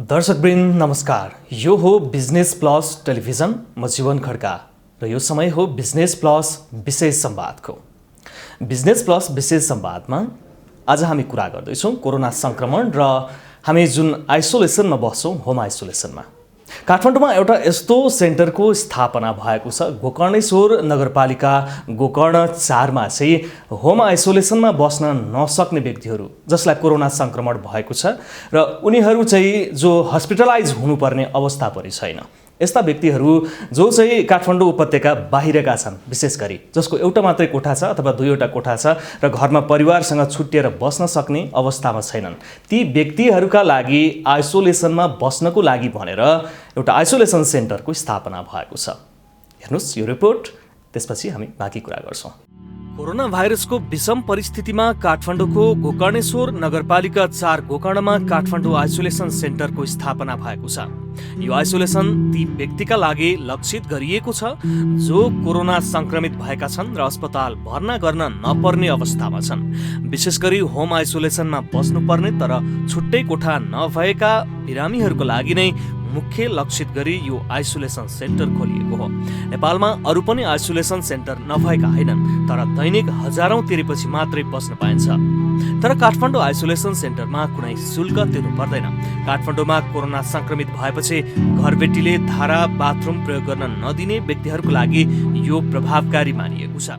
दर्शकवृन्द नमस्कार। यो हो बिजनेस प्लस टेलिभिजन। म जीवन खड्का र यो समय हो बिजनेस प्लस विशेष संवादको। बिजनेस प्लस विशेष संवादमा आज हामी कुरा गर्दैछौँ कोरोना संक्रमण र हामी जुन आइसोलेसनमा बस्छौँ होम आइसोलेसनमा। काठमाडौँमा एउटा यस्तो सेन्टरको स्थापना भएको छ। गोकर्णेश्वर नगरपालिका गोकर्ण 4मा चाहिँ होम आइसोलेसनमा बस्न नसक्ने व्यक्तिहरू जसलाई कोरोना संक्रमण भएको छ र उनीहरू चाहिँ जो हस्पिटलाइज हुनुपर्ने अवस्था पनि छैन, यस्ता व्यक्तिहरू जो चाहिँ काठमाडौँ उपत्यका बाहिरका छन्, विशेष गरी जसको एउटा मात्रै कोठा छ अथवा दुईवटा कोठा छ र घरमा परिवारसँग छुट्टिएर बस्न सक्ने अवस्थामा छैनन्, ती व्यक्तिहरूका लागि आइसोलेसनमा बस्नको लागि भनेर एउटा आइसोलेसन सेन्टरको स्थापना भएको छ। हेर्नुस् यो रिपोर्ट, त्यसपछि हामी बाँकी कुरा गर्छौँ। कोरोना भाइरसको विषम परिस्थितिमा काठमाडौँको गोकर्णेश्वर नगरपालिका 4 गोकर्णमा काठमाडौँ आइसोलेसन सेन्टरको स्थापना भएको छ। यो आइसोलेसन ती व्यक्तिका लागि लक्षित गरिएको छ जो कोरोना संक्रमित भएका छन् र अस्पताल भर्ना गर्न नपर्ने अवस्थामा छन्। विशेष गरी होम आइसोलेसनमा बस्नुपर्ने तर छुट्टै कोठा नभएका बिरामीहरूको लागि नै मुख्य लक्षित गरी यो आइसोलेसन सेन्टर खोलिएको हो। नेपालमा अरू पनि आइसोलेसन सेन्टर नभएका होइनन्, तर दैनिक हजारौं तिरेपछि मात्रै बस्न पाइन्छ। तर काठमाडौँ आइसोलेसन सेन्टरमा कुनै शुल्क तिर्नु पर्दैन। काठमाडौँमा कोरोना संक्रमित भएपछि घरबेटीले धारा बाथरुम प्रयोग गर्न नदिने व्यक्तिहरूको लागि यो प्रभावकारी मानिएको छ।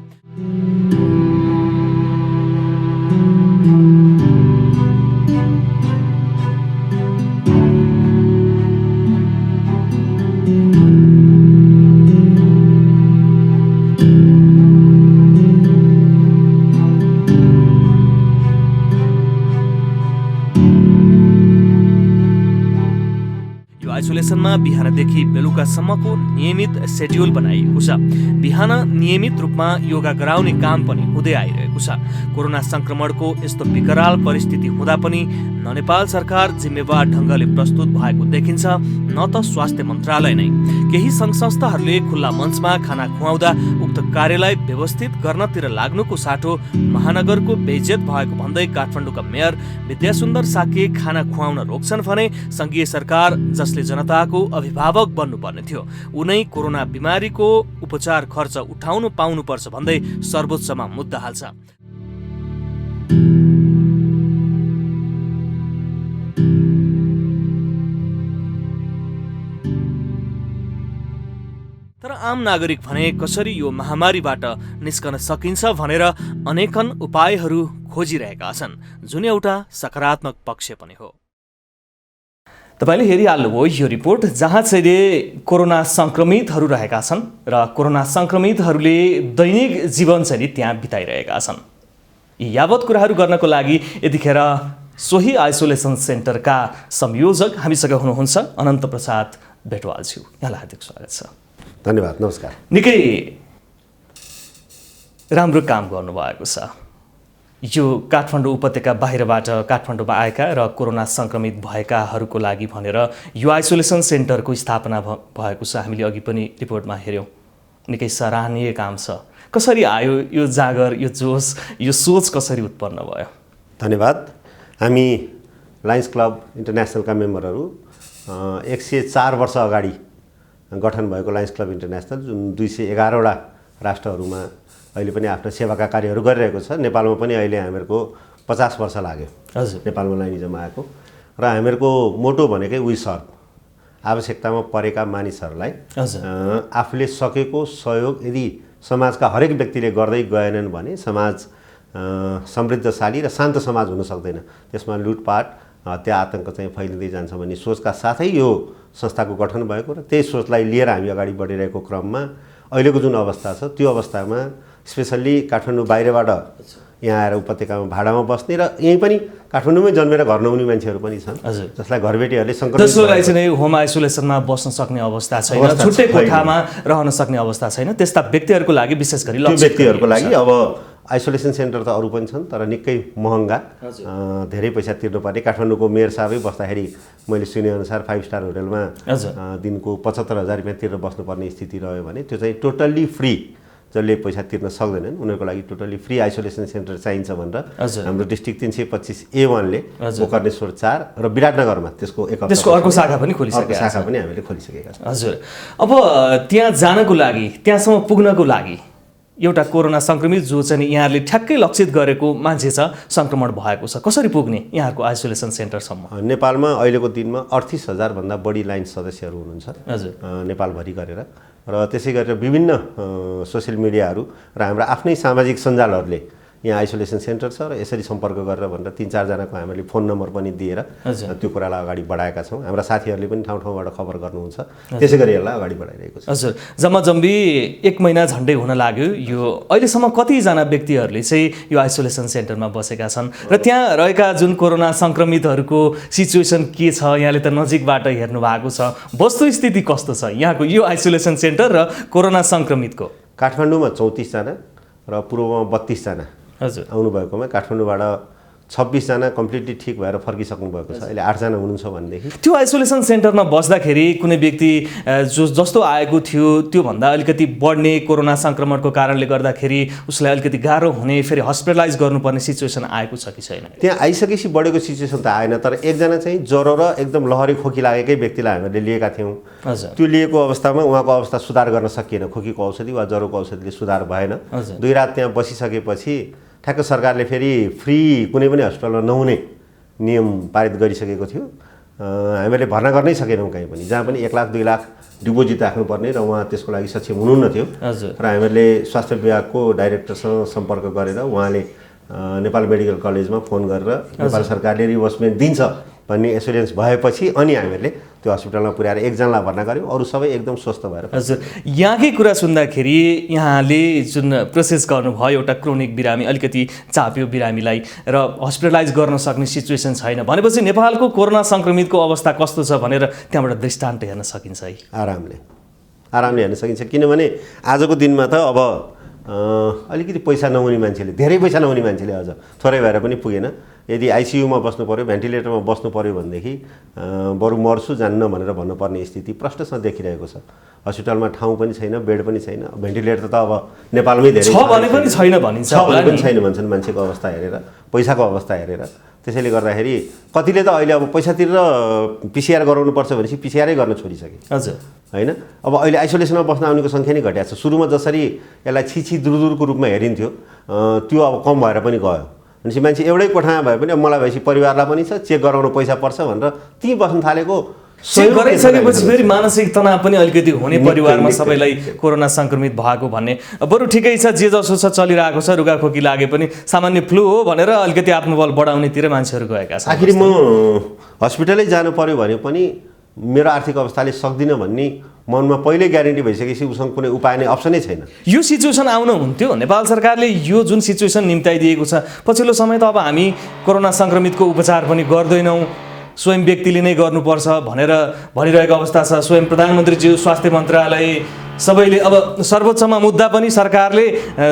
आइसोलेसनमा बिहानदेखि बेलुकासम्मको नियमित सेड्युल बनाइएको छ। बिहान नियमित रूपमा योगा गराउने काम पनि हुँदै आइरहेको छ। कोरोना संक्रमणको यस्तो विकराल परिस्थिति हुँदा पनि न नेपाल सरकार जिम्मेवार ढङ्गले प्रस्तुत भएको देखिन्छ, न त स्वास्थ्य मन्त्रालय नै। केही सङ्घ संस्थाहरूले खुल्ला मञ्चमा खाना खुवाउँदा उक्त कार्यलाई व्यवस्थित गर्नतिर लाग्नुको साटो महानगरको बेइज्जत भएको भन्दै काठमाडौँका मेयर विद्यासुन्दर साके खाना खुवाउन रोक्छन् भने सङ्घीय सरकार जसले जनताको अभिभावक बन्नुपर्ने थियो उनै कोरोना बिमारीको उपचार खर्च उठाउनु पाउनुपर्छ भन्दै सर्वोच्चमा मुद्दा हाल्छ। तर आम नागरिक भने कसरी यो महामारीबाट निस्कन सकिन्छ भनेर अनेकन उपायहरू खोजिरहेका छन्, जुन एउटा सकारात्मक पक्ष पनि हो। तपाईले हेरिहाल्नुभयो यो रिपोर्ट, जहाँ चाहिँ कोरोना संक्रमितहरू रहेका छन् र कोरोना संक्रमितहरूले दैनिक जीवनशैली त्यहाँ बिताइरहेका छन्। यी यावत कुराहरू गर्नको लागि यतिखेर सोही आइसोलेसन सेन्टरका संयोजक हामीसँग हुनुहुन्छ अनन्त प्रसाद भेटवालज्यू। यहाँलाई हार्दिक स्वागत छ। धन्यवाद, नमस्कार। निकै राम्रो काम गर्नुभएको छ। यो काठमाडौँ उपत्यका बाहिरबाट काठमाडौँमा आएका र कोरोना संक्रमित भएकाहरूको लागि भनेर यो आइसोलेसन सेन्टरको स्थापना भएको छ। हामीले अघि पनि रिपोर्टमा हेऱ्यौँ, निकै सराहनीय काम छ। कसरी आयो यो जागर, यो जोस, यो सोच कसरी उत्पन्न भयो? धन्यवाद। हामी लायन्स क्लब इन्टरनेसनलका मेम्बरहरू 104 वर्ष अगाडि गठन भएको लायन्स क्लब इन्टरनेसनल, जुन 211वटा राष्ट्रहरूमा अहिले पनि आफ्नो सेवाका कार्यहरू गरिरहेको छ। नेपालमा पनि अहिले हामीहरूको 50 वर्ष लाग्यो नेपालमा लाइनिजम आएको, र हामीहरूको मोटो भनेकै वी सर्भ, आवश्यकतामा परेका मानिसहरूलाई आफूले सकेको सहयोग यदि समाजका हरेक व्यक्तिले गर्दै गएनन् भने समाज समृद्धशाली र शान्त समाज हुन सक्दैन। त्यसमा लुटपाट, हत्या, आतङ्क चाहिँ फैलिँदै जान्छ भन्ने सोचका साथै यो संस्थाको गठन भएको र त्यही सोचलाई लिएर हामी अगाडि बढिरहेको क्रममा अहिलेको जुन अवस्था छ त्यो अवस्थामा स्पेसल्ली काठमाडौँ बाहिरबाट यहाँ आएर उपत्यकामा भाडामा बस्ने र यहीँ पनि काठमाडौँमै जन्मेर घर नहुने मान्छेहरू पनि छन्, जसलाई घरबेटीहरूले जसलाई चाहिँ होम आइसोलेसनमा बस्न सक्ने अवस्था छैन, छुट्टै कोठामा रहन सक्ने अवस्था छैन, त्यस्ता व्यक्तिहरूको लागि विशेष गरी व्यक्तिहरूको लागि अब आइसोलेसन सेन्टर त अरू पनि छन् तर निकै महँगा, धेरै पैसा तिर्नुपर्ने। काठमाडौँको मेयर साहबै बस्दाखेरि मैले सुनेअनुसार 5 स्टार होटलमा दिनको 75,000 रुपियाँ तिरेर बस्नुपर्ने स्थिति रह्यो भने त्यो चाहिँ टोटल्ली फ्री जसले पैसा तिर्न सक्दैनन् उनीहरूको लागि टोटली फ्री आइसोलेसन सेन्टर चाहिन्छ भनेर हाम्रो डिस्ट्रिक्ट 325A1 ले गोकर्णेश्वर 4 र विराटनगरमा त्यसको अर्को शाखा पनि खोलिसकेका छौँ। शाखा पनि हामीले खोलिसकेका छौँ। हजुर, अब त्यहाँ जानको लागि, त्यहाँसम्म पुग्नको लागि एउटा कोरोना सङ्क्रमित जो चाहिँ यहाँहरूले ठ्याक्कै लक्षित गरेको मान्छे छ, सङ्क्रमण भएको छ, कसरी पुग्ने यहाँको आइसोलेसन सेन्टरसम्म? नेपालमा अहिलेको दिनमा 38,000 भन्दा बढी लाइन सदस्यहरू हुनुहुन्छ हजुर, नेपालभरि गरेर, र त्यसै गरेर विभिन्न सोसियल मिडियाहरू र हाम्रा आफ्नै सामाजिक सञ्जालहरूले यहाँ आइसोलेसन सेन्टर छ र यसरी सम्पर्क गरेर भनेर 3-4 जनाको हामीले फोन नम्बर पनि दिएर त्यो कुरालाई अगाडि बढाएका छौँ। हाम्रा साथीहरूले पनि ठाउँ ठाउँबाट खबर गर्नुहुन्छ, त्यसै गरी यसलाई अगाडि बढाइरहेको छ। हजुर, जम्माजम्बी 1 महिना झन्डै हुन लाग्यो यो, अहिलेसम्म कतिजना व्यक्तिहरूले चाहिँ यो आइसोलेसन सेन्टरमा बसेका छन् र त्यहाँ रहेका जुन कोरोना सङ्क्रमितहरूको सिचुएसन के छ, यहाँले त नजिकबाट हेर्नु भएको छ, वस्तुस्थिति कस्तो छ यहाँको यो आइसोलेसन सेन्टर र कोरोना सङ्क्रमितको? काठमाडौँमा 34 जना र पूर्वमा 32 जना हजुर आउनुभएकोमा काठमाडौँबाट 26 जना कम्प्लिटली ठिक भएर फर्किसक्नु भएको छ। अहिले 8 जना हुनुहुन्छ भनेदेखि त्यो आइसोलेसन सेन्टरमा बस्दाखेरि कुनै व्यक्ति जस्तो आएको थियो त्योभन्दा अलिकति बढ्ने कोरोना सङ्क्रमणको कारणले गर्दाखेरि उसलाई अलिकति गाह्रो हुने, फेरि हस्पिटलाइज गर्नुपर्ने सिचुएसन आएको छ कि छैन? त्यहाँ आइसकेपछि बढेको सिचुएसन त आएन, तर एकजना चाहिँ ज्वरो र एकदम लहरी खोकी लागेकै व्यक्तिलाई हामीले लिएका थियौँ। हजुर, त्यो लिएको अवस्थामा उहाँको अवस्था सुधार गर्न सकिएन, खोकीको औषधि वा ज्वरोको औषधिले सुधार भएन। 2 रात त्यहाँ बसिसकेपछि ठ्याक्क सरकारले फेरि फ्री कुनै पनि हस्पिटलमा नहुने नियम पारित गरिसकेको थियो। हामीले भर्ना गर्नै सकेनौँ कहीँ पनि, जहाँ पनि 1 लाख 2 लाख डिपोजिट राख्नुपर्ने, र उहाँ त्यसको लागि सक्षम हुनुहुन्न थियो। र हामीले स्वास्थ्य विभागको डाइरेक्टरसँग सम्पर्क गरेर उहाँले नेपाल मेडिकल कलेजमा फोन गरेर नेपाल सरकारले रिभर्समेन्ट दिन्छ भन्ने एसुरेन्स भएपछि अनि हामीले त्यो हस्पिटलमा पुर्याएर 1 जनालाई भर्ना गऱ्यौँ, अरू सबै एकदम स्वस्थ भएर। हजुर, यहाँकै कुरा सुन्दाखेरि यहाँले जुन प्रोसेस गर्नुभयो, एउटा क्रोनिक बिरामी, अलिकति चाप्यो बिरामीलाई र हस्पिटलाइज गर्न सक्ने सिचुएसन छैन भनेपछि नेपालको कोरोना सङ्क्रमितको अवस्था कस्तो छ भनेर त्यहाँबाट दृष्टान्त हेर्न सकिन्छ है? आरामले हेर्न सकिन्छ, किनभने आजको दिनमा त अब अलिकति पैसा नहुने मान्छेले, धेरै पैसा नहुने मान्छेले अझ थोरै भएर पनि पुगेन। यदि आइसियुमा बस्नु पऱ्यो, भेन्टिलेटरमा बस्नु पऱ्यो भनेदेखि बरु मर्छु जान्न भनेर भन्नुपर्ने स्थिति प्रष्टसँग देखिरहेको छ। हस्पिटलमा ठाउँ पनि छैन, बेड पनि छैन, भेन्टिलेटर त अब नेपालमै धेरै छ भने पनि छैन भनिन्छ, छैन भन्छन् मान्छेको अवस्था हेरेर, पैसाको अवस्था हेरेर। त्यसैले गर्दाखेरि कतिले त अहिले अब पैसा तिरेर पिसिआर गराउनुपर्छ भनेपछि पिसिआरै गर्न छोडिसके। हजुर, होइन, अब अहिले आइसोलेसनमा बस्न आउनेको सङ्ख्या नै घटेको छ। सुरुमा जसरी यसलाई छिछि दुरदुरको रूपमा हेरिन्थ्यो त्यो अब कम भएर पनि गयो। भनेपछि मान्छे एउटै कोठामा भए पनि अब मलाई भएपछि परिवारलाई पनि छ, चेक गराउनु पैसा पर्छ भनेर त्यहीँ बस्न थालेको। चेक गराइसकेपछि फेरि मानसिक तनाव पनि अलिकति हुने, परिवारमा सबैलाई कोरोना सङ्क्रमित भएको भन्ने। बरु ठिकै छ, जे जसो छ चलिरहेको छ, रुगाखोकी लागे पनि सामान्य फ्लू हो भनेर अलिकति आत्मबल बढाउनेतिर मान्छेहरू गएका छन्। आखिर म हस्पिटलै जानु पर्यो भने पनि मेरो आर्थिक अवस्थाले सक्दिनँ भन्ने मनमा पहिल्यै ग्यारेन्टी भइसकेपछि उसँग कुनै उपाय नै, अप्सनै छैन। यो सिचुएसन आउनु हुन्थ्यो, नेपाल सरकारले यो जुन सिचुएसन निम्ताइदिएको छ, पछिल्लो समय त अब हामी कोरोना सङ्क्रमितको उपचार पनि गर्दैनौँ, स्वयं व्यक्तिले नै गर्नुपर्छ भनेर भनिरहेको अवस्था छ। स्वयं प्रधानमन्त्रीज्यू, स्वास्थ्य मन्त्रालय सबैले अब सर्वोच्चमा मुद्दा पनि सरकारले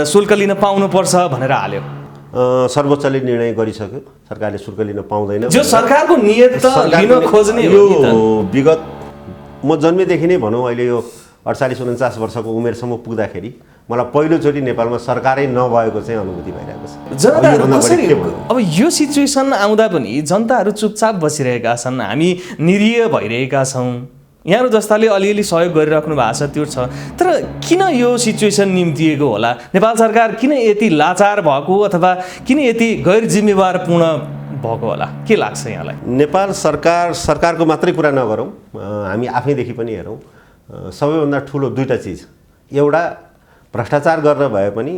शुल्क लिन पाउनुपर्छ भनेर हाल्यो। सर्वोच्चले निर्णय गरिसक्यो, सरकारले शुल्क लिन पाउँदैन। जो सरकारको नियत त लिन खोज्ने हो नि त। विगत म जन्मेदेखि नै भनौँ अहिले यो 48-49 वर्षको उमेरसम्म पुग्दाखेरि मलाई पहिलोचोटि नेपालमा सरकारै नभएको चाहिँ अनुभूति भइरहेको छ। जनताहरू कसरी, अब यो सिचुएसन आउँदा पनि जनताहरू चुपचाप बसिरहेका छन्, हामी निरीह भइरहेका छौँ। यहाँहरू जस्ताले अलिअलि सहयोग गरिराख्नु भएको छ, त्यो छ, तर किन यो सिचुएसन निम्तिएको होला? नेपाल सरकार किन यति लाचार भएको अथवा किन यति गैर जिम्मेवारपूर्ण भएको होला, के लाग्छ यहाँलाई? नेपाल सरकारको मात्रै कुरा नगरौँ, हामी आफैदेखि पनि हेरौँ। सबैभन्दा ठुलो 2टा चिज, एउटा भ्रष्टाचार गरेर भए पनि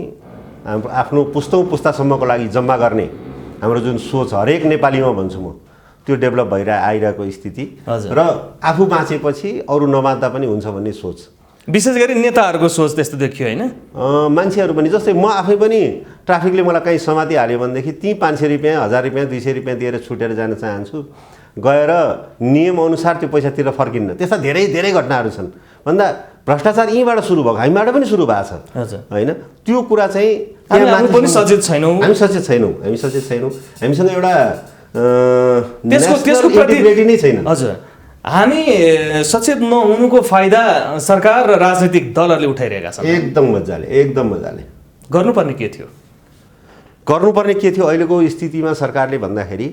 आफ्नो पुस्तौँ पुस्तासम्मको लागि जम्मा गर्ने हाम्रो जुन सोच हरेक नेपालीमा भन्छु म, त्यो डेभलप भएर आइरहेको स्थिति र आफू बाँचेपछि अरू नबाँच्दा पनि हुन्छ भन्ने सोच, विशेष गरी नेताहरूको सोच त्यस्तो देखियो होइन? मान्छेहरू पनि जस्तै म आफै पनि ट्राफिकले मलाई कहीँ समातिहाल्यो भनेदेखि ती 500 रुपियाँ, 1000 रुपियाँ, 200 रुपियाँ दिएर छुटेर जान चाहन्छु, गएर नियमअनुसार त्यो पैसा तिरेर फर्किन्न। त्यस्ता धेरै धेरै घटनाहरू छन्। भन्दा भ्रष्टाचार यहीँबाट सुरु भएको, हामीबाट पनि सुरु भएको छ होइन? त्यो कुरा चाहिँ हामी पनि सचेत छैनौँ, हामी सचेत छैनौँ। हामीसँग एउटा त्यसको प्रति नै छैन। हजुर, हामी सचेत नहुनुको फाइदा सरकार र राजनीतिक दलहरूले उठाइरहेका छन्। एकदम मजाले गर्नुपर्ने के थियो? गर्नुपर्ने के थियो अहिलेको स्थितिमा सरकारले भन्दाखेरि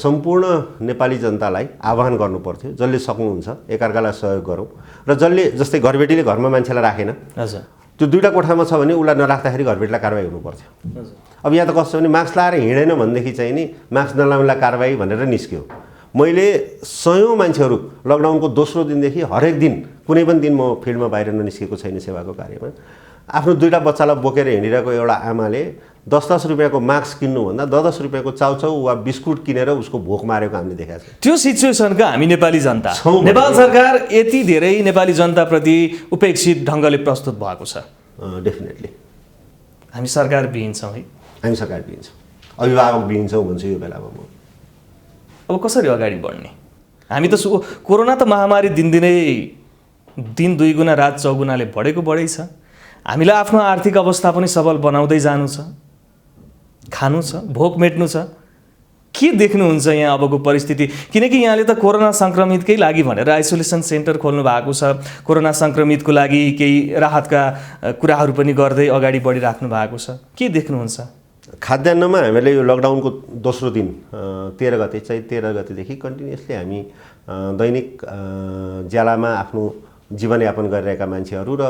सम्पूर्ण नेपाली जनतालाई आह्वान गर्नुपर्थ्यो, जसले सक्नुहुन्छ एकअर्कालाई सहयोग गरौँ र जसले जस्तै घरबेटीले घरमा मान्छेलाई राखेन, हजुर, त्यो दुईवटा कोठामा छ भने उसलाई नराख्दाखेरि घरबेटीलाई कारवाही हुनुपर्थ्यो। अब यहाँ त कस्तो भने मास्क लाएर हिँडेन भनेदेखि चाहिँ नि मास्क नलाउनेलाई कारवाही भनेर निस्क्यो। मैले सयौँ मान्छेहरू लकडाउनको दोस्रो दिनदेखि हरेक दिन कुनै पनि दिन म फिल्डमा बाहिर ननिस्केको छैन सेवाको कार्यमा, आफ्नो दुईवटा बच्चालाई बोकेर हिँडिरहेको एउटा आमाले 10-10 रुपियाँको मास्क किन्नुभन्दा 10-10 रुपियाँको चाउचाउ वा बिस्कुट किनेर उसको भोक मारेको हामीले देखाएको छ। त्यो सिचुएसनको हामी नेपाली जनता, नेपाल सरकार यति धेरै नेपाली जनताप्रति उपेक्षित ढङ्गले प्रस्तुत भएको छ। डेफिनेटली हामी सरकार विहीन छौँ है, हामी सरकार विहीन छौँ, अभिभावक विहीन छौँ भन्छु यो बेलामा म। अब कसरी अगाडि बढ्ने? हामी त कोरोना त महामारी दिनदिनै दिन 2 गुणा रात 4 गुणाले बढै छ। हामीलाई आफ्नो आर्थिक अवस्था पनि सबल बनाउँदै जानु छ, खानु छ, भोक मेट्नु छ। के देख्नुहुन्छ यहाँ अबको परिस्थिति? किनकि यहाँले त कोरोना सङ्क्रमितकै लागि भनेर आइसोलेसन सेन्टर खोल्नु भएको छ, कोरोना सङ्क्रमितको लागि केही राहतका कुराहरू पनि गर्दै अगाडि बढिराख्नु भएको छ। के देख्नुहुन्छ? खाद्यान्नमा हामीले यो लकडाउनको दोस्रो दिन 13 गते चाहिँ 13 गतेदेखि कन्टिन्युसली हामी दैनिक ज्यालामा आफ्नो जीवनयापन गरिरहेका मान्छेहरू र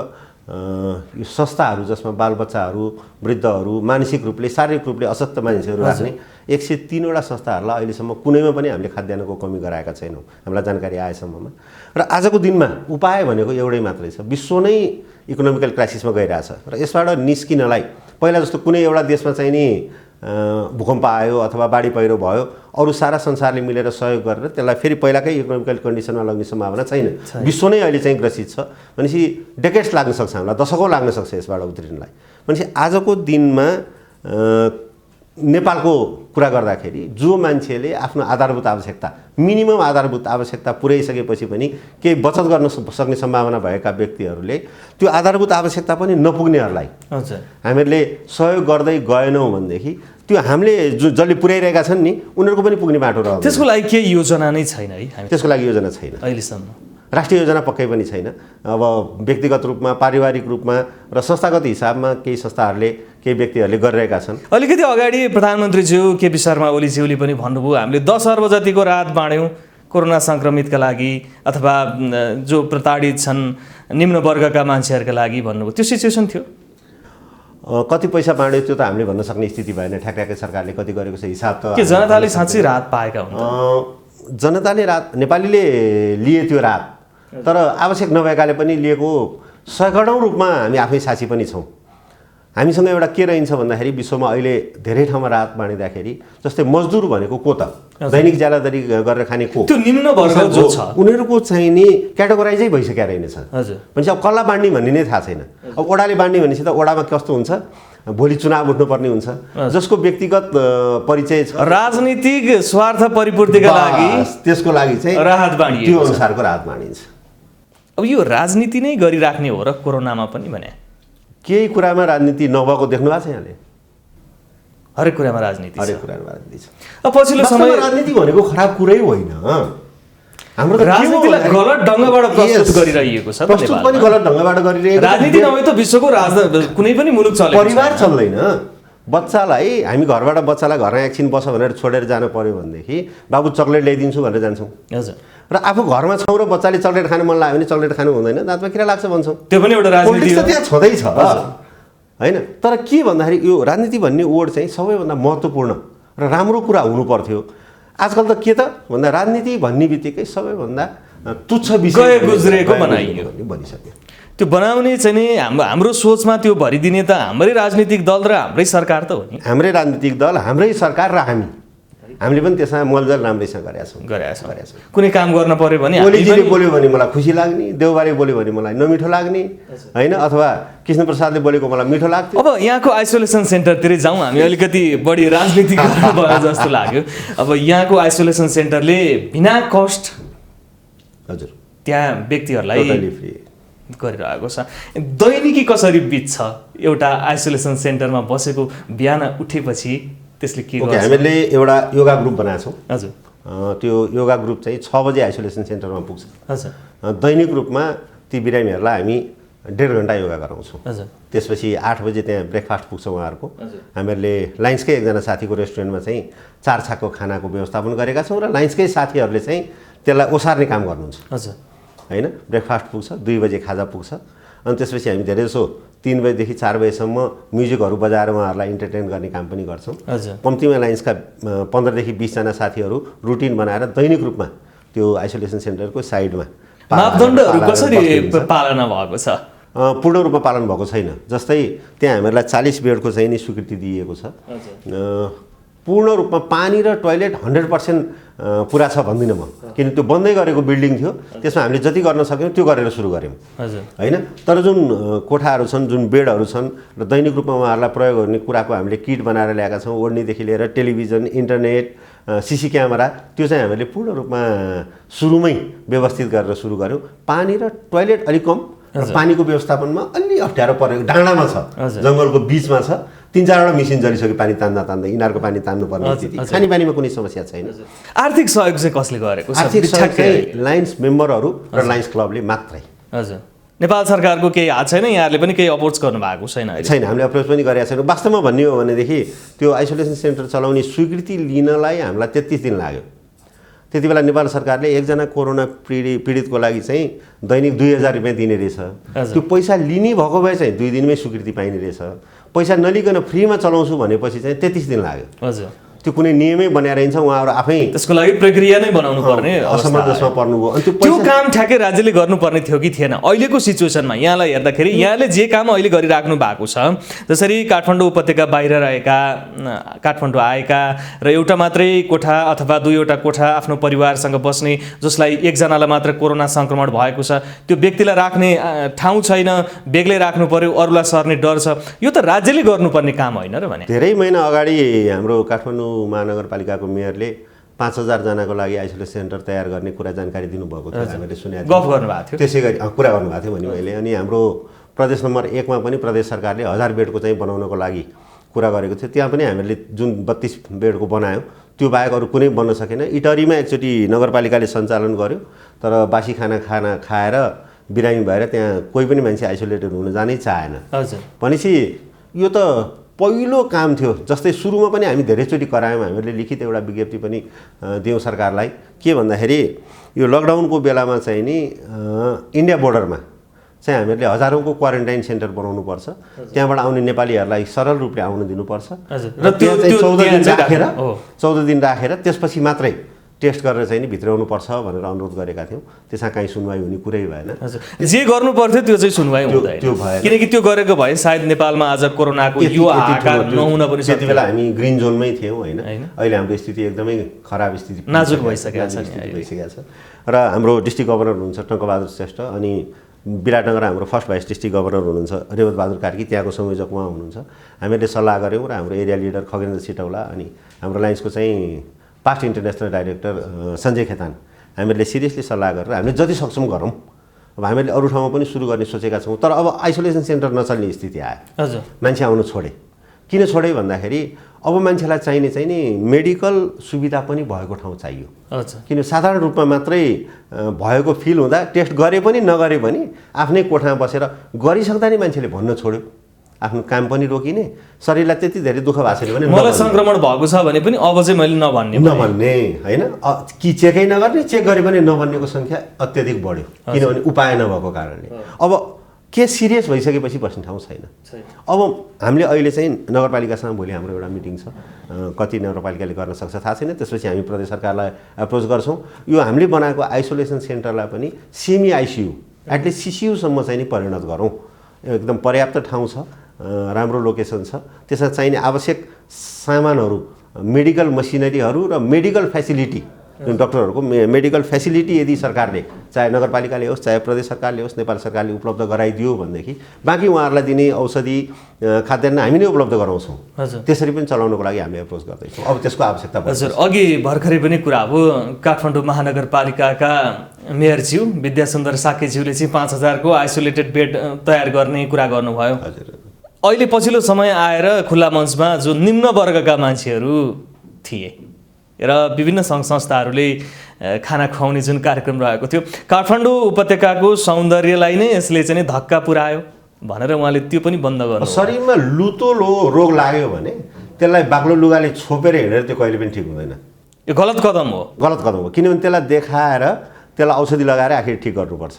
यो संस्थाहरू जसमा बालबच्चाहरू, वृद्धहरू, मानसिक रूपले शारीरिक रूपले अशक्त मान्छेहरू राख्ने 103 वटा संस्थाहरूलाई अहिलेसम्म कुनैमा पनि हामीले खाद्यान्नको कमी गराएका छैनौँ हामीलाई जानकारी आएसम्ममा। र आजको दिनमा उपाय भनेको एउटै मात्रै छ, विश्व नै इकोनोमिकल क्राइसिसमा गइरहेछ र यसबाट निस्किनलाई पहिला जस्तो कुनै एउटा देशमा चाहिँ नि भूकम्प आयो अथवा बाढी पहिरो भयो, अरू सारा संसारले मिलेर सहयोग गरेर त्यसलाई फेरि पहिलाकै इकोनोमिकल कन्डिसनमा लग्ने सम्भावना छैन। विश्व नै अहिले चाहिँ ग्रसित छ भनेपछि डेकेड्स लाग्न सक्छ, हामीलाई दशकौँ लाग्न सक्छ यसबाट उत्रिनलाई। भनेपछि आजको दिनमा नेपालको कुरा गर्दाखेरि जो मान्छेले आफ्नो आधारभूत आवश्यकता, मिनिमम आधारभूत आवश्यकता पुर्याइसकेपछि पनि केही बचत गर्न सक्ने सम्भावना भएका व्यक्तिहरूले त्यो आधारभूत आवश्यकता पनि नपुग्नेहरूलाई हामीहरूले सहयोग गर्दै गएनौँ भनेदेखि त्यो हामीले जसले पुर्याइरहेका छन् नि उनीहरूको पनि पुग्ने बाटो रहन्छ। त्यसको लागि केही योजना नै छैन है? त्यसको लागि योजना छैन अहिलेसम्म, राष्ट्रिय योजना पक्कै पनि छैन। अब व्यक्तिगत रूपमा, पारिवारिक रूपमा र संस्थागत हिसाबमा केही संस्थाहरूले, केही व्यक्तिहरूले गरिरहेका छन्। अलिकति अगाडि प्रधानमन्त्रीज्यू केपी शर्मा ओलीज्यूले पनि भन्नुभयो हामीले 10 अर्ब जतिको राहत बाँड्यौँ कोरोना सङ्क्रमितका लागि अथवा जो प्रताडित छन् निम्न वर्गका मान्छेहरूका लागि भन्नुभयो। त्यो सिचुएसन थियो? कति पैसा बाँड्यो त्यो त हामीले भन्न सक्ने स्थिति भएन। ठ्याक्कै सरकारले कति गरेको छ हिसाब त के जनताले साँच्चै राहत पाएका हुन्? जनताले राहत, नेपालीले लिए त्यो राहत, तर आवश्यक नभएकाले पनि लिएको सैकडौँ रूपमा हामी आफै साक्षी पनि छौँ। हामीसँग एउटा के रहन्छ भन्दाखेरि विश्वमा अहिले धेरै ठाउँमा राहत बाँडिँदाखेरि जस्तै मजदुर भनेको को त? दैनिक ज्यालादारी गरेर खाने को? त्यो निम्न वर्ग जो छ उनीहरूको चाहिँ नि क्याटेगोराइजै भइसकेको रहेछ। हजुर, भनेपछि अब कसलाई बाँड्ने भन्ने नै थाहा छैन। अब ओडाले बाँड्ने भनेपछि त ओडामा कस्तो हुन्छ, भोलि चुनाव उठ्नुपर्ने हुन्छ, जसको व्यक्तिगत परिचय छ, राजनीतिक स्वार्थ परिपूर्तिका लागि त्यसको लागि चाहिँ राहत बाँडिन्छ, त्यो अनुसारको राहत बाँडिन्छ। अब यो राजनीति नै गरिराख्ने हो र कोरोनामा पनि भने केही कुरामा राजनीति नभएको देख्नु भएको छ यहाँले? हरेक कुरामा राजनीति, हरेक कुरामा राजनीति छ। अब पछिल्लो समय राजनीति भनेको खराब कुरै होइन, हाम्रो राजनीतिलाई गलत ढङ्गबाट प्रस्तुत गरिरहेको छ। प्रस्तुत पनि गलत ढङ्गबाट गरिरहेको। राजनीति नभए त विश्वको कुनै पनि मुलुक चल्दैन, परिवार चल्दैन। बच्चालाई हामी घरबाट बच्चालाई घरमा एकछिन बस भनेर छोडेर जानु पर्यो भनेदेखि बाबु चक्लेट ल्याइदिन्छु भनेर जान्छौँ। हजुर, र आफू घरमा छौँ र बच्चाले चक्लेट खानु मन लाग्यो भने चक्लेट खानु हुँदैन, दाँतमा किरा लाग्छ भन्छौँ। त्यो पनि एउटा राजनीति हो, त्यहाँ छँदैछ होइन। तर के भन्दाखेरि यो राजनीति भन्ने वर्ड चाहिँ सबैभन्दा महत्त्वपूर्ण र राम्रो कुरा हुनु पर्थ्यो। आजकल त के त भन्दा राजनीति भन्ने बित्तिकै सबैभन्दा तुच्छ विषय गुज्रेको बनिसक्यो। त्यो बनाउने चाहिँ नि हाम्रो सोचमा त्यो भरिदिने त हाम्रै राजनीतिक दल र हाम्रै सरकार त हो नि। हाम्रै राजनीतिक दल, हाम्रै सरकार र हामीले पनि त्यसमा मलजल राम्रैसँग गरेका छौँ। कुनै काम गर्न पर्यो भने ओलीजीले बोल्यो भने मलाई खुसी लाग्ने, देउबाले बोल्यो भने मलाई नमिठो लाग्ने होइन, अथवा कृष्णप्रसादले बोलेको मलाई मिठो लाग्थ्यो। अब यहाँको आइसोलेसन सेन्टरतिरै जाउँ, हामी अलिकति बढी राजनीति गर्नुभयो जस्तो लाग्यो। अब यहाँको आइसोलेसन सेन्टरले बिना कस्ट हजुर त्यहाँ व्यक्तिहरूलाई गरिरहेको छ। दैनिकी कसरी बित्छ एउटा आइसोलेसन सेन्टरमा बसेको? बिहान उठेपछि त्यसले के गर्छ? हामीले एउटा योगा ग्रुप बनाएको छौँ। हजुर, त्यो योगा ग्रुप चाहिँ 6 बजे आइसोलेसन सेन्टरमा पुग्छ। हजुर। दैनिक रूपमा ती बिरामीहरूलाई हामी 1.5 घन्टा योगा गराउँछौँ। हजुर। त्यसपछि 8 बजे त्यहाँ ब्रेकफास्ट पुग्छ उहाँहरूको। हामीहरूले लाइन्सकै एकजना साथीको रेस्टुरेन्टमा चाहिँ 4 छाकको खानाको व्यवस्थापन गरेका छौँ र लाइन्सकै साथीहरूले चाहिँ त्यसलाई ओसार्ने काम गर्नुहुन्छ। हजुर। होइन, ब्रेकफास्ट पुग्छ, 2 बजे खाजा पुग्छ, अनि त्यसपछि हामी धेरैजसो 3 बजेदेखि 4 बजेसम्म म्युजिकहरू बजाएर उहाँहरूलाई इन्टरटेन गर्ने काम पनि गर्छौँ। कम्तीमा लाइन्सका 15 देखि 20 जना साथीहरू रुटिन बनाएर दैनिक रूपमा त्यो आइसोलेसन सेन्टरको साइडमा मापदण्डहरू कसरी पालना भएको छ? पूर्ण रूपमा पालन भएको छैन। जस्तै त्यहाँ हामीहरूलाई 40 बेडको चाहिँ नि स्वीकृति दिएको छ। पूर्ण रूपमा पानी र टोयलेट 100% पुरा छ भन्दिनँ म, किन त्यो बन्दै गरेको बिल्डिङ थियो। त्यसमा हामीले जति गर्न सक्यौँ त्यो गरेर सुरु गऱ्यौँ। होइन, तर जुन कोठाहरू छन्, जुन बेडहरू छन् र दैनिक रूपमा उहाँहरूलाई प्रयोग गर्ने कुराको हामीले किट बनाएर ल्याएका छौँ। ओढ्नीदेखि लिएर टेलिभिजन, इन्टरनेट, सीसी क्यामेरा, त्यो चाहिँ हामीले पूर्ण रूपमा सुरुमै व्यवस्थित गरेर सुरु गऱ्यौँ। पानी र टोयलेट अलिक कम र पानीको व्यवस्थापनमा अलि अप्ठ्यारो परेको, डाँडामा छ, जङ्गलको बिचमा छ, 3-4वटा मेसिन जलिसक्यो पानी तान्दा इनारको पानी तान्नुपर्ने स्थिति। खानेपानीमा कुनै समस्या छैन। आर्थिक सहयोग चाहिँ कसले गरेको छ? आर्थिक सहयोग चाहिँ लाइन्स मेम्बरहरू र लाइन्स क्लबले मात्रै। हजुर। नेपाल सरकारको केही हात छैन? यहाँहरूले पनि केही अप्रोच गर्नु भएको छैन? छैन, हामीले अप्रोच पनि गरेका छैनौँ। वास्तवमा भन्ने हो भनेदेखि त्यो आइसोलेसन सेन्टर चलाउने स्वीकृति लिनलाई हामीलाई 33 दिन लाग्यो। त्यति बेला नेपाल सरकारले एकजना कोरोना पीडितको लागि चाहिँ दैनिक 2000 रुपियाँ दिने रहेछ। त्यो पैसा लिने भएको भए चाहिँ 2 दिनमै स्वीकृति पाइने रहेछ। पैसा नलिकन फ्रीमा चलाउँछु भनेपछि चाहिँ 33 दिन लाग्यो। हजुर। त्यो कुनै नियमै बनाएर हिँड्छ, उहाँहरू आफै त्यसको लागि प्रक्रिया नै बनाउनु पर्ने असमञ्जसमा पर्नुभयो। अनि त्यो काम ठ्याक्कै राज्यले गर्नुपर्ने थियो कि थिएन? अहिलेको सिचुएसनमा यहाँलाई हेर्दाखेरि यहाँले जे काम अहिले गरिराख्नु भएको छ, जसरी काठमाडौँ उपत्यका बाहिर रहेका, काठमाडौँ आएका र एउटा मात्रै कोठा अथवा 2वटा कोठा आफ्नो परिवारसँग बस्ने, जसलाई एकजनालाई मात्र कोरोना सङ्क्रमण भएको छ, त्यो व्यक्तिलाई राख्ने ठाउँ छैन, बेग्लै राख्नु पर्यो, अरूलाई सर्ने डर छ, यो त राज्यले गर्नुपर्ने काम होइन र भने? धेरै महिना अगाडि हाम्रो काठमाडौँ महानगरपालिकाको मेयरले 5000 जनाको लागि आइसोलेसन सेन्टर तयार गर्ने कुरा जानकारी दिनुभएको थियो। हामीले सुनेको गफ गर्नुभएको थियो, त्यसै गरी कुरा गर्नुभएको थियो भने मैले। अनि हाम्रो प्रदेश नम्बर 1 मा पनि प्रदेश सरकारले 1000 बेडको चाहिँ बनाउनको लागि कुरा गरेको थियो। त्यहाँ पनि हामीले जुन 32 बेडको बनायौँ, त्यो बाहेक अरू कुनै बन्न सकेन। इटरीमा एकचोटि नगरपालिकाले सञ्चालन गर्यो, तर बासी खाना खाएर बिरामी भएर त्यहाँ कोही पनि मान्छे आइसोलेटेड हुन जानै चाहेन। हजुर। भनेपछि यो त पहिलो काम थियो। जस्तै सुरुमा पनि हामी धेरैचोटि करायौँ, हामीले लिखित एउटा विज्ञप्ति पनि दियौँ सरकारलाई। के भन्दाखेरि यो लकडाउनको बेलामा चाहिँ नि इन्डिया बोर्डरमा चाहिँ हामीहरूले हजारौँको क्वारेन्टाइन सेन्टर बनाउनुपर्छ। त्यहाँबाट आउने नेपालीहरूलाई सरल रूपले आउन दिनुपर्छ र त्यो चाहिँ 14 दिन राखेर त्यसपछि मात्रै टेस्ट गरेर चाहिँ नि भित्राउनुपर्छ भनेर अनुरोध गरेका थियौँ। त्यसमा काहीँ सुनवाई हुने कुरै भएन। जे गर्नु पर्थ्यो त्यो चाहिँ सुनवाई हुँदैन, किनकि त्यो गरेको भए सायद नेपालमा आज कोरोनाको यो आकार नहुन पनि सक्थ्यो। त्यति बेला हामी ग्रिन जोनमै थियौँ होइन। अहिले हाम्रो स्थिति एकदमै खराब स्थिति, नाजुक भइसकेको छ। र हाम्रो डिस्ट्रिक्ट गभर्नर हुनुहुन्छ टङ्कबहादुर श्रेष्ठ, अनि विराटनगर हाम्रो फर्स्ट भाइस डिस्ट्रिक्ट गभर्नर हुनुहुन्छ रेवतबहादुर कार्की, त्यहाँको संयोजक उहाँ हुनुहुन्छ। हामीले सल्लाह गऱ्यौँ र हाम्रो एरिया लिडर खगेन्द्र सिटौला अनि हाम्रो लाइन्सको चाहिँ past international director Sanjay Khetan, हामीहरूले सिरियसली सल्लाह गरेर हामीले जति सक्छौँ गरौँ। अब हामीले अरू ठाउँमा पनि सुरु गर्ने सोचेका छौँ, तर अब आइसोलेसन सेन्टर नचल्ने स्थिति आयो। हजुर। मान्छे आउनु छोडे। किन छोडे भन्दाखेरि अब मान्छेलाई चाहिने चाहिँ नि मेडिकल सुविधा पनि भएको ठाउँ चाहियो। किन साधारण रूपमा मात्रै भएको फिल हुँदा टेस्ट गरे पनि नगरे पनि आफ्नै कोठामा बसेर गरिसक्दा नि मान्छेले भन्न छोड्यो, आफ्नो काम पनि रोकिने, शरीरलाई त्यति धेरै दुःख भएको छैन भने मलाई सङ्क्रमण भएको छ भने पनि अब चाहिँ मैले नभन्ने होइन, कि चेकै नगर्ने, चेक गरे पनि नभन्नेको सङ्ख्या अत्यधिक बढ्यो, किनभने उपाय नभएको कारणले। अब केस सिरियस भइसकेपछि बस्ने ठाउँ छैन। अब हामीले अहिले चाहिँ नगरपालिकासँग भोलि हाम्रो एउटा मिटिङ छ, कति नगरपालिकाले गर्न सक्छ थाहा छैन। त्यसपछि हामी प्रदेश सरकारलाई एप्रोच गर्छौँ। यो हामीले बनाएको आइसोलेसन सेन्टरलाई पनि सेमी आइसियु एटलिस्ट सिसियुसम्म चाहिँ नि परिणत गरौँ। एकदम पर्याप्त ठाउँ छ, राम्रो लोकेसन छ, त्यसमा चाहिने आवश्यक सामानहरू, मेडिकल मसिनरीहरू र मेडिकल फेसिलिटी, डक्टरहरूको मेडिकल फेसिलिटी यदि सरकारले, चाहे नगरपालिकाले होस् चाहे प्रदेश सरकारले होस्, नेपाल सरकारले उपलब्ध गराइदियो भनेदेखि बाँकी उहाँहरूलाई दिने औषधि खाद्यान्न हामी नै उपलब्ध गराउँछौँ। त्यसरी पनि चलाउनको लागि हामीले एप्रोच गर्दैछौँ। अब त्यसको आवश्यकता पर्छ। हजुर, अघि भर्खरै पनि कुरा हो, काठमाडौँ महानगरपालिकाका मेयरज्यू विद्यासुन्दर साकेज्यूले चाहिँ 5000को आइसोलेटेड बेड तयार गर्ने कुरा गर्नुभयो। हजुर। अहिले पछिल्लो समय आएर खुल्ला मञ्चमा जो निम्न वर्गका मान्छेहरू थिए, र विभिन्न सङ्घ संस्थाहरूले खाना खुवाउने जुन कार्यक्रम रहेको थियो, काठमाडौँ उपत्यकाको सौन्दर्यलाई नै यसले चाहिँ धक्का पुर्यायो भनेर उहाँले त्यो पनि बन्द गर्नु। शरीरमा लुतोलो रोग लाग्यो भने त्यसलाई बाक्लो लुगाले छोपेर हिँडेर त्यो कहिले पनि ठिक हुँदैन। यो गलत कदम हो। गलत कदम हो, किनभने त्यसलाई देखाएर त्यसलाई औषधि लगाएर आखिर ठिक गर्नुपर्छ।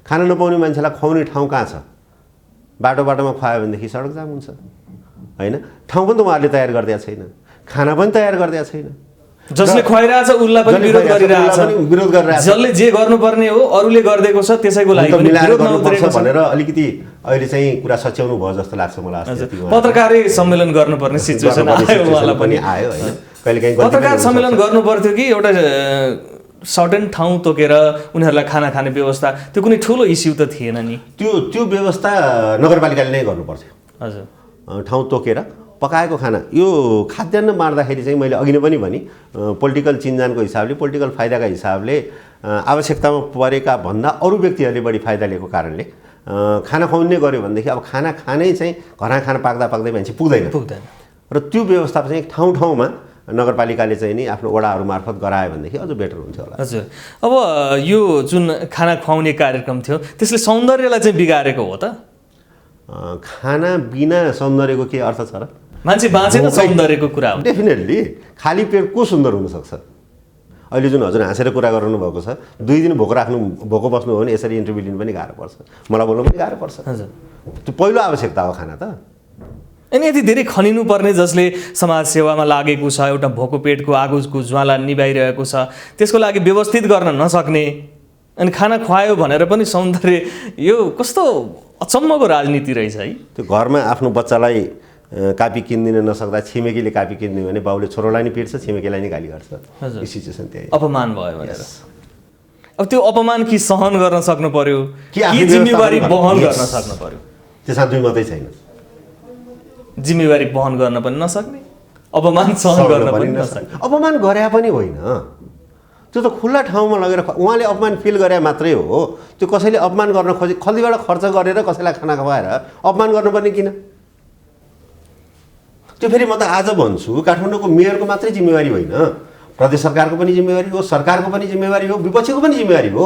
खाना नपाउने मान्छेलाई खुवाउने ठाउँ कहाँ छ? बाटो बाटोमा खुवायो भनेदेखि सडक जाम हुन्छ होइन। ठाउँ पनि त उहाँहरूले तयार गरिदिएको छैन, खाना पनि तयार गरिदिएको छैन। जसले खुवाइरहेछ उसलाई पनि विरोध गरिरहेछ। जसले जे गर्नुपर्ने हो अरूले गरिदिएको छ त्यसैको लागि पनि विरोध गर्नुपर्छ भनेर अलिकति अहिले चाहिँ कुरा सच्याउनु भयो जस्तो लाग्छ मलाई। पत्रकारै सम्मेलन गर्नुपर्ने सिचुएसन आयो, उहाँलाई पनि आयो होइन। कहिलेकाहीँ पत्रकार सम्मेलन गर्नु पर्थ्यो कि एउटा सर्टेन ठाउँ तोकेर उनीहरूलाई खाना खाने व्यवस्था, त्यो कुनै ठुलो इस्यु त थिएन नि। त्यो व्यवस्था नगरपालिकाले नै गर्नुपर्थ्यो। हजुर, ठाउँ तोकेर पकाएको खाना। यो खाद्यान्न बाँड्दाखेरि चाहिँ मैले अघि नै पनि भने पोलिटिकल चिन्जानको हिसाबले, पोलिटिकल फाइदाका हिसाबले आवश्यकतामा परेका भन्दा अरू व्यक्तिहरूले बढी फाइदा लिएको कारणले खाना खुवाउने गऱ्यो भनेदेखि अब खाना खानै चाहिँ घरमा खाना पाक्दा पाक्दै मान्छे पुग्दैन। र त्यो व्यवस्था चाहिँ ठाउँ ठाउँमा नगरपालिकाले चाहिँ नि आफ्नो वडाहरू मार्फत गरायो भनेदेखि अझ बेटर हुन्थ्यो होला। हजुर, अब यो जुन खाना खुवाउने कार्यक्रम थियो त्यसले सौन्दर्यलाई चाहिँ बिगारेको हो त? खाना बिना सौन्दर्यको के अर्थ छ र? मान्छे बाँचेन सौन्दर्यको कुरा हो। डेफिनेटली खाली पेट को सुन्दर हुनसक्छ? अहिले जुन हजुर हाँसेर कुरा गर्नु भएको छ, 2 दिन भोको बस्नु हो भने यसरी इन्टरभ्यू लिनु पनि गाह्रो पर्छ, मलाई बोल्नु पनि गाह्रो पर्छ। हजुर, त्यो पहिलो आवश्यकता हो खाना त। अनि यति धेरै खनिनु पर्ने जसले समाज सेवामा लागेको छ, एउटा भोको पेटको आगोको ज्वाला निभाइरहेको छ, त्यसको लागि व्यवस्थित गर्न नसक्ने अनि खाना खुवायो भनेर पनि सौन्दर्य, यो कस्तो अचम्मको राजनीति रहेछ है। त्यो घरमा आफ्नो बच्चालाई कापी किनिदिन नसक्दा छिमेकीले कापी किनिदियो भने बाउले छोरोलाई नि पिट्छ, छिमेकीलाई नि गाली गर्छ। यो सिचुएसन त्यही अपमान भयो भनेर। अब त्यो अपमान कि सहन गर्न सक्नु पर्यो कि जिम्मेवारी वहन गर्न सक्नु पर्यो? त्यसमा दुई मात्रै छैन। जिम्मेवारी वहन गर्न पनि नसक्ने, अपमान सहन गर्न पनि नसक्ने। अपमान गरे पनि होइन, त्यो त खुल्ला ठाउँमा लगेर उहाँले अपमान फिल गरे मात्रै हो। त्यो कसैले अपमान गर्न खोजे खल्तीबाट खर्च गरेर कसैलाई खाना खुवाएर अपमान गर्नुपर्ने किन? त्यो फेरि म त आज भन्छु काठमाडौँको मेयरको मात्रै जिम्मेवारी होइन, प्रदेश सरकारको पनि जिम्मेवारी हो, सरकारको पनि जिम्मेवारी हो, विपक्षीको पनि जिम्मेवारी हो।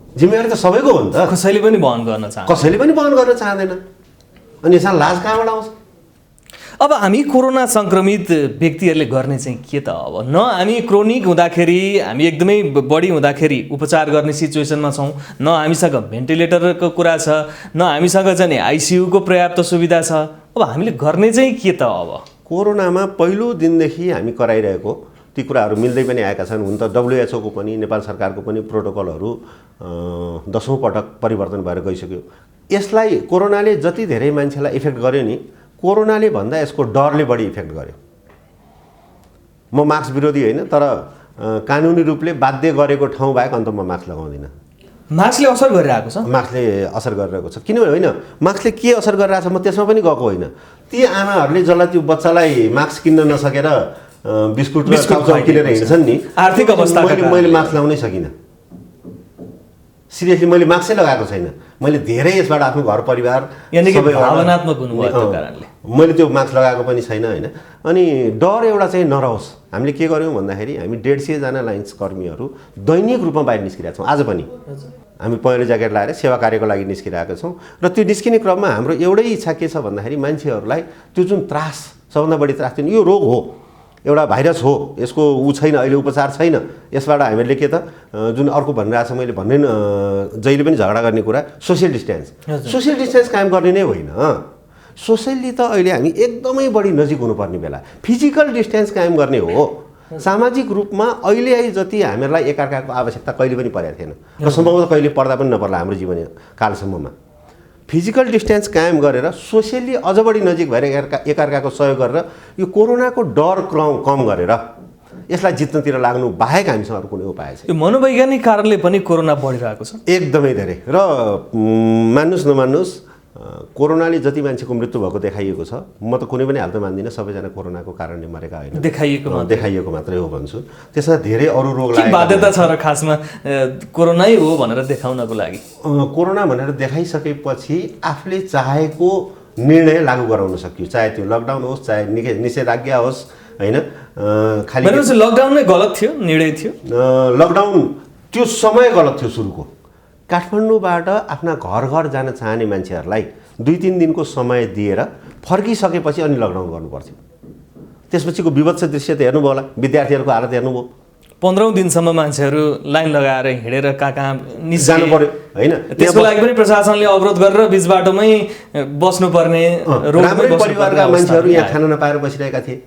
जिम्मेवारी त सबैको हो नि त। कसैले पनि वहन गर्न चाहँदैन। अनि यसमा लाज कहाँबाट आउँछ? अब हामी कोरोना सङ्क्रमित व्यक्तिहरूले गर्ने चाहिँ के त? अब न हामी क्रोनिक हुँदाखेरि, हामी एकदमै बढी हुँदाखेरि उपचार गर्ने सिचुएसनमा छौँ, न हामीसँग भेन्टिलेटरको कुरा छ, न हामीसँग चाहिँ आइसियुको पर्याप्त सुविधा छ। अब हामीले गर्ने चाहिँ के त? अब कोरोनामा पहिलो दिनदेखि हामी कराइरहेको ती कुराहरू मिल्दै पनि आएका छन्। हुन त WHO को पनि नेपाल सरकारको पनि प्रोटोकलहरू 10औं पटक परिवर्तन भएर गइसक्यो। यसलाई कोरोनाले जति धेरै मान्छेलाई इफेक्ट गर्यो नि, कोरोनाले भन्दा यसको डरले बढी इफेक्ट गर्यो। म मास्क विरोधी होइन, तर कानुनी रूपले बाध्य गरेको ठाउँ बाहेक अन्त म मास्क लगाउँदिनँ। मास्कले असर गरिरहेको छ? मास्कले असर गरिरहेको छ। किनभने होइन, मास्कले के असर गरिरहेको छ म त्यसमा पनि गएको होइन। ती आमाहरूले जसलाई त्यो बच्चालाई मास्क किन्न नसकेर बिस्कुट र चाउचाउ किनेर हिँड्छन् नि, आर्थिक अवस्था मैले मास्क लगाउनै सकिनँ। सिरियसली मैले मास्कै लगाएको छैन। मैले धेरै यसबाट आफ्नो घर परिवार भावनात्मक हुनुभएको कारणले मैले त्यो मास्क लगाएको पनि छैन होइन। अनि डर एउटा चाहिँ नरहोस्। हामीले के गर्यौँ भन्दाखेरि हामी 150 जना लाइन्स कर्मीहरू दैनिक रूपमा बाहिर निस्किरहेका छौँ। आज पनि हामी पहेँलो ज्याकेट लगाएर सेवा कार्यको लागि निस्किरहेका छौँ। र त्यो निस्किने क्रममा हाम्रो एउटै इच्छा के छ भन्दाखेरि मान्छेहरूलाई त्यो जुन त्रास, सबभन्दा बढी त्रास थियो यो रोग हो, एउटा भाइरस हो, यसको छैन, अहिले उपचार छैन। यसबाट हामीले के त जुन अर्को भनिरहेको छ, मैले भन्ने जहिले पनि झगडा गर्ने कुरा, सोसियल डिस्टेन्स कायम गर्ने नै होइन। सोसियल्ली त अहिले हामी एकदमै बढी नजिक हुनुपर्ने बेला फिजिकल डिस्टेन्स कायम गर्ने हो। सामाजिक रूपमा अहिले जति हामीहरूलाई एकअर्काको आवश्यकता कहिले पनि परेको थिएन र सम्भवतः कहिले पर्दा पनि नपर्ला हाम्रो जीवन कालसम्ममा। फिजिकल डिस्टेन्स कायम गरेर सोसियल्ली अझ बढी नजिक भएर एकअर्काको सहयोग गरेर यो कोरोनाको डर कम गरेर यसलाई जित्नतिर लाग्नु बाहेक हामीसँग अरू कुनै उपाय छैन। यो मनोवैज्ञानिक कारणले पनि कोरोना बढिरहेको छ एकदमै धेरै। र मान्नुहोस् नमान्नुहोस्, कोरोनाले जति मान्छेको मृत्यु भएको देखाइएको छ, म त कुनै पनि हाल त मान्दिनँ सबैजना कोरोनाको कारणले मरेका होइन, देखाइएको मात्रै हो भन्छु। त्यसमा धेरै अरू रोग लाग्यो। बाध्यता छ र खासमा कोरोनै हो भनेर देखाउनको लागि? कोरोना भनेर देखाइसकेपछि आफूले चाहेको निर्णय लागू गराउन सकियो, चाहे त्यो लकडाउन होस् चाहे निषेधाज्ञा होस् होइन। खालि लकडाउन नै गलत थियो, निर्णय थियो। लकडाउन त्यो समय गलत थियो सुरुको। काठमाडौँबाट आफ्ना घर घर जान चाहने मान्छेहरूलाई 2-3 दिनको समय दिएर फर्किसकेपछि अनि लकडाउन गर्नुपर्थ्यो। त्यसपछिको विभत्स दृश्य त हेर्नुभयो होला, विद्यार्थीहरूको हालत हेर्नुभयो। 15औं दिनसम्म मान्छेहरू लाइन लगाएर हिँडेर कहाँ जानु पर्यो होइन। त्यसको लागि पनि प्रशासनले अवरोध गरेर बीच बाटोमै बस्नुपर्ने, राम्रै परिवारका मान्छेहरू यहाँ खाना नपाएर बसिरहेका थिए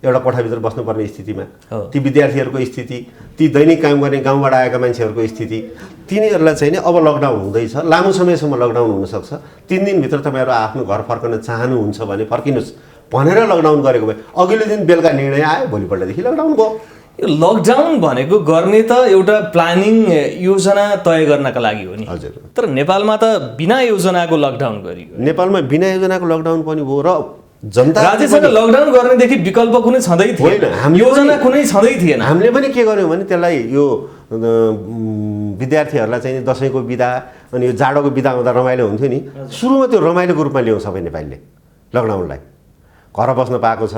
एउटा कोठाभित्र बस्नुपर्ने स्थितिमा। ती विद्यार्थीहरूको स्थिति, ती दैनिक काम गर्ने गाउँबाट आएका मान्छेहरूको स्थिति, तिनीहरूलाई चाहिँ नि अब लकडाउन हुँदैछ, लामो समयसम्म लकडाउन हुनसक्छ, 3 दिनभित्र तपाईँहरू आफ्नो घर फर्कन चाहनुहुन्छ भने फर्किनुहोस् भनेर लकडाउन गरेको भए अघिल्लो दिन बेलुका निर्णय आयो, भोलिपल्टदेखि लकडाउन भयो। यो लकडाउन भनेको गर्ने त एउटा प्लानिङ योजना तय गर्नका लागि हो नि। हजुर। तर नेपालमा त बिना योजनाको लकडाउन गरियो। नेपालमा बिना योजनाको लकडाउन पनि भयो र जनता राज्यसँग लकडाउन गर्नेदेखि विकल्प कुनै छँदै थिएन, योजना कुनै छँदै थिएन। हामीले पनि के गर्यौँ भने त्यसलाई यो विद्यार्थीहरूलाई चाहिँ दसैँको बिदा अनि यो जाडोको बिदा हुँदा रमाइलो हुन्थ्यो नि, सुरुमा त्यो रमाइलोको रूपमा ल्याउँ सबै नेपालीले लकडाउनलाई। घर बस्न पाएको छ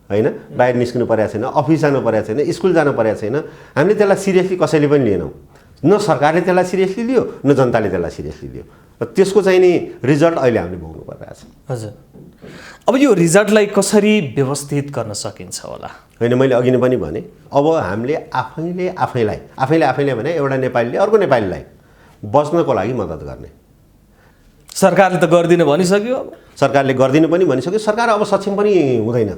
होइन, बाहिर निस्किनु परेको छैन, अफिस जानु परेको छैन, स्कुल जानु परेको छैन, हामीले त्यसलाई सिरियसली कसैले पनि लिएनौँ। न सरकारले त्यसलाई सिरियसली लियो न जनताले त्यसलाई सिरियसली लियो र त्यसको चाहिँ नि रिजल्ट अहिले हामीले भोग्नु परिरहेछ। हजुर। अब यो रिजल्टलाई कसरी व्यवस्थित गर्न सकिन्छ होला? होइन, मैले अघि नै पनि भने अब हामीले आफैले भने एउटा नेपालीले अर्को नेपालीलाई बस्नको लागि मद्दत गर्ने। सरकारले त गर्दिन भनिसक्यो, सरकारले गर्दिन पनि भनिसक्यो। सरकार अब सक्षम पनि हुँदैन,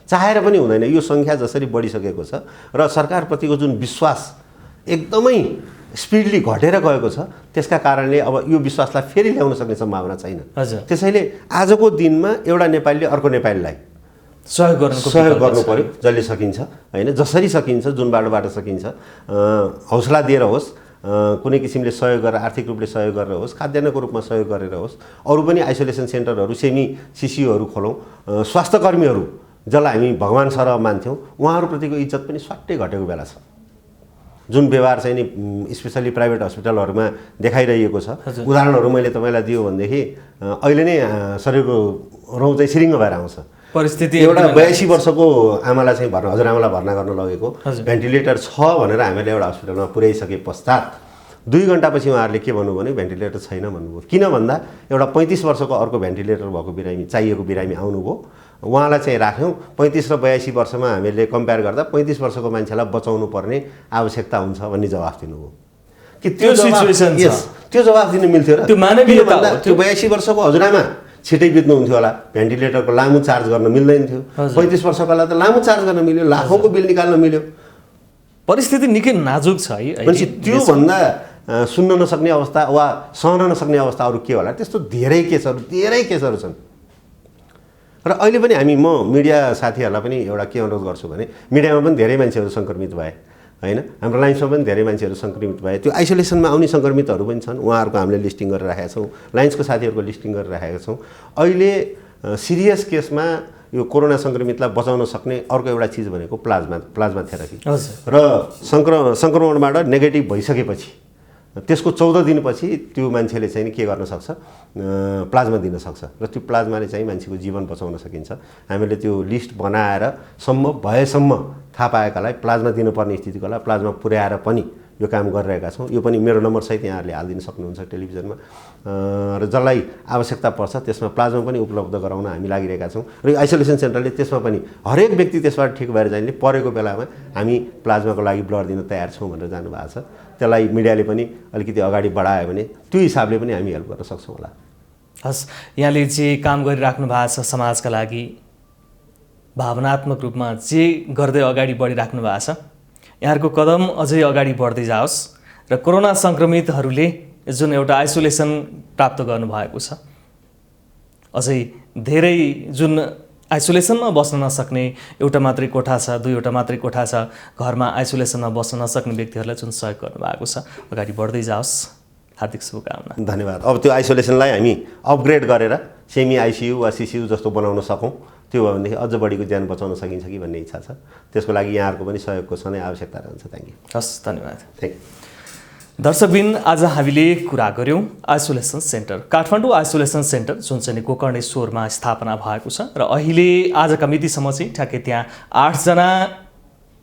चाहेर पनि हुँदैन। यो सङ्ख्या जसरी बढिसकेको छ र सरकारप्रतिको जुन विश्वास एकदमै स्पिडली घटेर गएको छ, त्यसका कारणले अब यो विश्वासलाई फेरि ल्याउन सक्ने सम्भावना छैन। त्यसैले आजको दिनमा एउटा नेपालीले अर्को नेपालीलाई सहयोग गर्नु पर्यो, जसले सकिन्छ होइन, जसरी सकिन्छ, जुन बाटोबाट सकिन्छ, हौसला दिएर होस्, कुनै किसिमले सहयोग गरेर, आर्थिक रूपले सहयोग गरेर होस्, खाद्यान्नको रूपमा सहयोग गरेर होस्, अरू पनि आइसोलेसन सेन्टरहरू, सेमी सिसिओहरू खोलौँ, स्वास्थ्यकर्मीहरू जसलाई हामी भगवान् सरह मान्थ्यौँ, उहाँहरूप्रतिको इज्जत पनि स्वाट्टै घटेको बेला छ। जुन व्यवहार चाहिँ नि स्पेसल्ली प्राइभेट हस्पिटलहरूमा देखाइरहेको छ, उदाहरणहरू मैले तपाईँलाई दियो भनेदेखि अहिले नै शरीरको रौँ चाहिँ सिरिङ्ग भएर आउँछ। परिस्थिति एउटा 82 वर्षको आमालाई चाहिँ हजुरआमालाई भर्ना गर्न लगेको, भेन्टिलेटर छ भनेर हामीले एउटा हस्पिटलमा पुर्याइसके पश्चात 2 घन्टापछि उहाँहरूले के भन्नु भने भेन्टिलेटर छैन भन्नुभयो। किन भन्दा एउटा 35 वर्षको अर्को भेन्टिलेटर भएको बिरामी चाहिएको बिरामी आउनुभयो, उहाँलाई चाहिँ राख्यौँ। 35 र 82 वर्षमा हामीले कम्पेयर गर्दा 35 वर्षको मान्छेलाई बचाउनु पर्ने आवश्यकता हुन्छ भन्ने जवाफ दिनुभयो। कि त्यो सिचुएसन छ, त्यो जवाफ दिनु मिल्थ्यो र? त्यो मानवीयता हो। त्यो 82 वर्षको हजुरआमा छिटै बित्नु हुन्थ्यो होला, भेन्टिलेटरको लामो चार्ज गर्न मिल्दैन थियो। 35 वर्षकोलाई त लामो चार्ज गर्न मिल्यो, लाखौँको बिल निकाल्न मिल्यो। परिस्थिति निकै नाजुक छ है। भनेपछि त्योभन्दा सुन्न नसक्ने अवस्था वा सहन नसक्ने अवस्था अरू के होला? त्यस्तो धेरै केसहरू छन्। र अहिले पनि हामी, म मिडिया साथीहरूलाई पनि एउटा के अनुरोध गर्छु भने, मिडियामा पनि धेरै मान्छेहरू सङ्क्रमित भए होइन, हाम्रो लाइन्समा पनि धेरै मान्छेहरू सङ्क्रमित भए, त्यो आइसोलेसनमा आउने सङ्क्रमितहरू पनि छन्, उहाँहरूको हामीले लिस्टिङ गरेर राखेका छौँ, लाइन्सको साथीहरूको लिस्टिङ गरेर राखेका छौँ। अहिले सिरियस केसमा यो कोरोना सङ्क्रमितलाई बचाउन सक्ने अर्को एउटा चिज भनेको प्लाज्मा थेरापी र सङ्क्रमणबाट नेगेटिभ भइसकेपछि त्यसको 14 दिनपछि त्यो मान्छेले चाहिँ के गर्न सक्छ, प्लाज्मा दिन सक्छ र त्यो प्लाज्माले चाहिँ मान्छेको जीवन बचाउन सकिन्छ। हामीले त्यो लिस्ट बनाएर सम्भव भएसम्म थाहा पाएकालाई प्लाज्मा दिनुपर्ने स्थितिकोलाई प्लाज्मा पुर्याएर पनि यो काम गरिरहेका छौँ। यो पनि मेरो नम्बर सहित यहाँहरूले हालिदिन सक्नुहुन्छ टेलिभिजनमा, र जसलाई आवश्यकता पर्छ त्यसमा प्लाज्मा पनि उपलब्ध गराउन हामी लागिरहेका छौँ। र यो आइसोलेसन सेन्टरले त्यसमा पनि हरेक व्यक्ति त्यसबाट ठिक भएर जाने परेको बेलामा हामी प्लाज्माको लागि ब्लड दिन तयार छौँ भनेर जानुभएको छ। त्यसलाई मिडियाले पनि अलिकति अगाडि बढायो भने त्यो हिसाबले पनि हामी हेल्प गर्न सक्छौँ होला। हस्, यहाँले जे काम गरिराख्नु भएको छ समाजका लागि, भावनात्मक रूपमा जे गर्दै अगाडि बढिराख्नु भएको छ, यहाँहरूको कदम अझै अगाडि बढ्दै जाओस् र कोरोना सङ्क्रमितहरूले जुन एउटा आइसोलेसन प्राप्त गर्नुभएको छ, अझै धेरै जुन आइसोलेसनमा बस्न नसक्ने, एउटा मात्रै कोठा छ, 2वटा मात्रै कोठा छ, घरमा आइसोलेसनमा बस्न नसक्ने व्यक्तिहरूलाई जुन सहयोग गर्नुभएको छ, अगाडि बढ्दै जाओस्। हार्दिक शुभकामना। धन्यवाद। अब त्यो आइसोलेसनलाई हामी अपग्रेड गरेर सेमी आइसियु वा सिसियु जस्तो बनाउन सकौँ, त्यो भयो भनेदेखि अझ बढीको ज्यान बचाउन सकिन्छ कि भन्ने इच्छा छ। त्यसको लागि यहाँहरूको पनि सहयोगको सधैँ आवश्यकता रहन्छ। Thank you. हस्, धन्यवाद। Thank you. दर्शकबिन आज हामीले कुरा गऱ्यौँ isolation centre Kathmandu isolation centre जुन चाहिँ गोकर्णेश्वरमा स्थापना भएको छ र अहिले आजका मितिसम्म चाहिँ ठ्याक्कै त्यहाँ 8 जना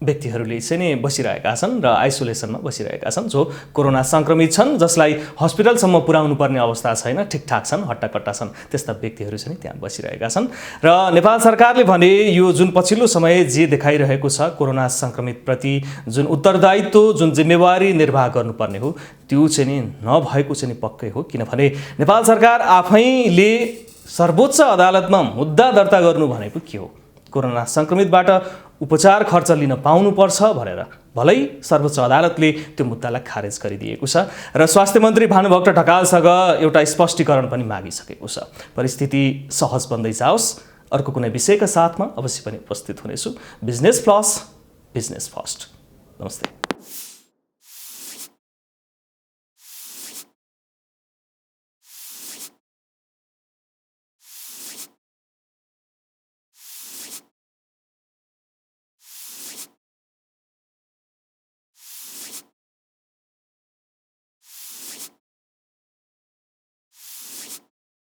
व्यक्तिहरूले चाहिँ नि बसिरहेका छन् र आइसोलेसनमा बसिरहेका छन् जो कोरोना सङ्क्रमित छन् जसलाई हस्पिटलसम्म पुर्याउनु पर्ने अवस्था छैन ठिकठाक छन् हट्टाकट्टा छन् त्यस्ता व्यक्तिहरू चाहिँ त्यहाँ बसिरहेका छन् र नेपाल सरकारले भने यो जुन पछिल्लो समय जे देखाइरहेको छ कोरोना सङ्क्रमितप्रति जुन उत्तरदायित्व जुन जिम्मेवारी निर्वाह गर्नुपर्ने हो त्यो चाहिँ नि नभएको चाहिँ नि पक्कै हो किनभने नेपाल सरकार आफैले सर्वोच्च अदालतमा मुद्दा दर्ता गर्नु भनेको के हो कोरोना सङ्क्रमितबाट उपचार खर्च लिन पाउनुपर्छ भनेर भलै सर्वोच्च अदालतले त्यो मुद्दालाई खारेज गरिदिएको छ र स्वास्थ्य मन्त्री भानुभक्त ढकालसँग एउटा स्पष्टीकरण पनि मागिसकेको छ परिस्थिति सहज बन्दै जाओस् अर्को कुनै विषयका साथमा अवश्य पनि उपस्थित हुनेछु बिजनेस प्लस बिजनेस फर्स्ट नमस्ते